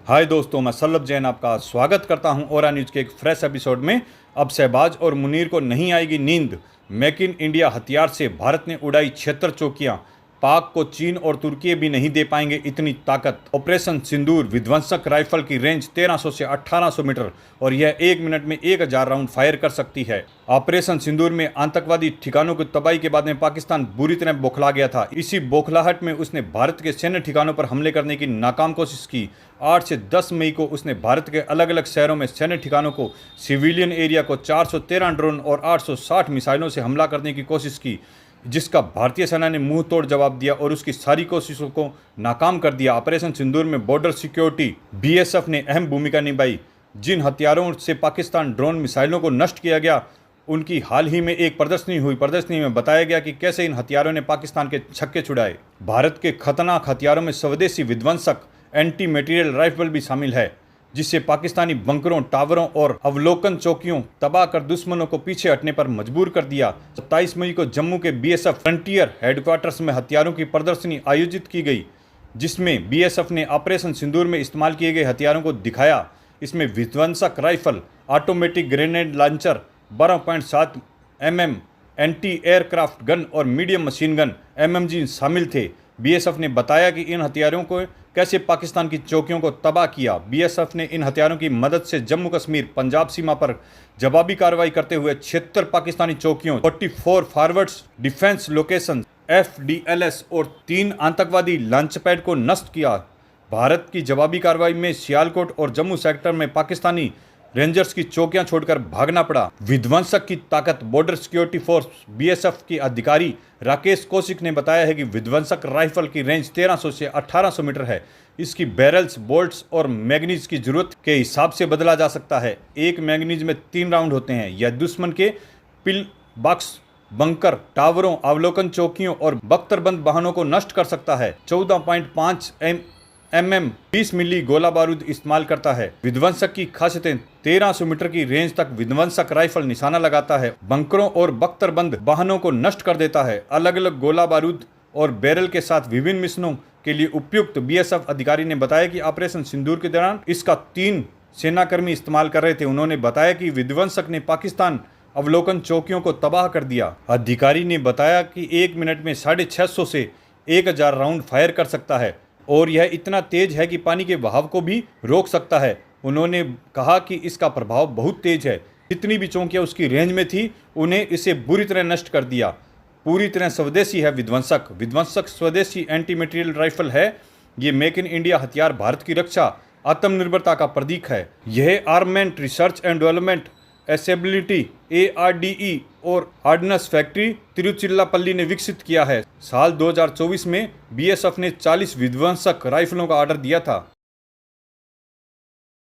हाय दोस्तों, मैं सल्लभ जैन आपका स्वागत करता हूं ओरा न्यूज़ के एक फ्रेश एपिसोड में। अब शहबाज और मुनीर को नहीं आएगी नींद। मेक इन इंडिया हथियार से भारत ने उड़ाई 76 चौकियां। पाक को चीन और तुर्की भी नहीं दे पाएंगे इतनी ताकत। ऑपरेशन सिंदूर विध्वंसक राइफल की रेंज 1300 से 1800 मीटर और यह 1 मिनट में 1000 राउंड फायर कर सकती है। ऑपरेशन सिंदूर में आतंकवादी ठिकानों की तबाही के बाद में पाकिस्तान बुरी तरह बौखला गया था। इसी बौखलाहट में उसने भारत के सैन्य ठिकानों पर हमले करने की नाकाम कोशिश की। 8 से 10 मई को उसने भारत के अलग अलग शहरों में सैन्य ठिकानों को, सिविलियन एरिया को 413 ड्रोन और 860 मिसाइलों से हमला करने की कोशिश की, जिसका भारतीय सेना ने मुंह तोड़ जवाब दिया और उसकी सारी कोशिशों को नाकाम कर दिया। ऑपरेशन सिंदूर में बॉर्डर सिक्योरिटी बीएसएफ ने अहम भूमिका निभाई। जिन हथियारों से पाकिस्तान ड्रोन मिसाइलों को नष्ट किया गया, उनकी हाल ही में एक प्रदर्शनी हुई। प्रदर्शनी में बताया गया कि कैसे इन हथियारों ने पाकिस्तान के छक्के छुड़ाए। भारत के खतरनाक हथियारों में स्वदेशी विध्वंसक एंटी मटेरियल राइफल भी शामिल है, जिससे पाकिस्तानी बंकरों, टावरों और अवलोकन चौकियों तबाह कर दुश्मनों को पीछे हटने पर मजबूर कर दिया। 27 मई को जम्मू के बीएसएफ फ्रंटियर हेडक्वार्टर्स में हथियारों की प्रदर्शनी आयोजित की गई, जिसमें बीएसएफ ने ऑपरेशन सिंदूर में इस्तेमाल किए गए हथियारों को दिखाया। इसमें विध्वंसक rifle, automatic grenade launcher, 12.7 mm anti aircraft gun और मीडियम मशीन गन एमएमजी शामिल थे। बीएसएफ ने बताया कि इन हथियारों को कैसे पाकिस्तान की चौकियों को तबाह किया। बीएसएफ ने इन हथियारों की मदद से जम्मू कश्मीर पंजाब सीमा पर जवाबी कार्रवाई करते हुए 76 पाकिस्तानी चौकियों, 44 फॉरवर्ड्स डिफेंस लोकेशन FDLS और 3 आतंकवादी लॉन्चपैड को नष्ट किया। भारत की जवाबी कार्रवाई में सियालकोट और जम्मू सेक्टर में पाकिस्तानी रेंजर्स की चौकियां छोड़कर भागना पड़ा। विध्वंसक की ताकत। बॉर्डर सिक्योरिटी फोर्स बीएसएफ के अधिकारी राकेश कौशिक ने बताया है कि विध्वंसक राइफल की रेंज 1300 से 1800 मीटर है। इसकी बैरल्स, बोल्ट्स और मैगनीज की जरूरत के हिसाब से बदला जा सकता है। एक मैगनीज में 3 राउंड होते हैं। यह दुश्मन के पिल बॉक्स, बंकर, टावरों, अवलोकन चौकियों और बख्तरबंद वाहनों को नष्ट कर सकता है। 14.5 mm 20 मिली गोला बारूद इस्तेमाल करता है। विध्वंसक की खासियतें। 1300 मीटर की रेंज तक विध्वंसक राइफल निशाना लगाता है, बंकरों और बख्तरबंद वाहनों को नष्ट कर देता है। अलग अलग गोला बारूद और बैरल के साथ विभिन्न मिशनों के लिए उपयुक्त। बीएसएफ अधिकारी ने बताया कि ऑपरेशन सिंदूर के दौरान इसका 3 सेनाकर्मी इस्तेमाल कर रहे थे। उन्होंने बताया कि विध्वंसक ने पाकिस्तान अवलोकन चौकियों को तबाह कर दिया। अधिकारी ने बताया कि 1 मिनट में 650 से 1000 राउंड फायर कर सकता है और यह इतना तेज है कि पानी के बहाव को भी रोक सकता है। उन्होंने कहा कि इसका प्रभाव बहुत तेज है। जितनी भी चौकियां उसकी रेंज में थी, उन्हें इसे बुरी तरह नष्ट कर दिया। पूरी तरह स्वदेशी है विध्वंसक स्वदेशी एंटी मटेरियल राइफल है। ये मेक इन इंडिया हथियार भारत की रक्षा, आत्मनिर्भरता का प्रतीक है। यह आर्मेंट रिसर्च एंड डेवलपमेंट एसेबिलिटी ARDE और ऑर्डिनेंस फैक्ट्री तिरुचिरापल्ली ने विकसित किया है। साल 2024 में बीएसएफ ने 40 विध्वंसक राइफलों का ऑर्डर दिया था।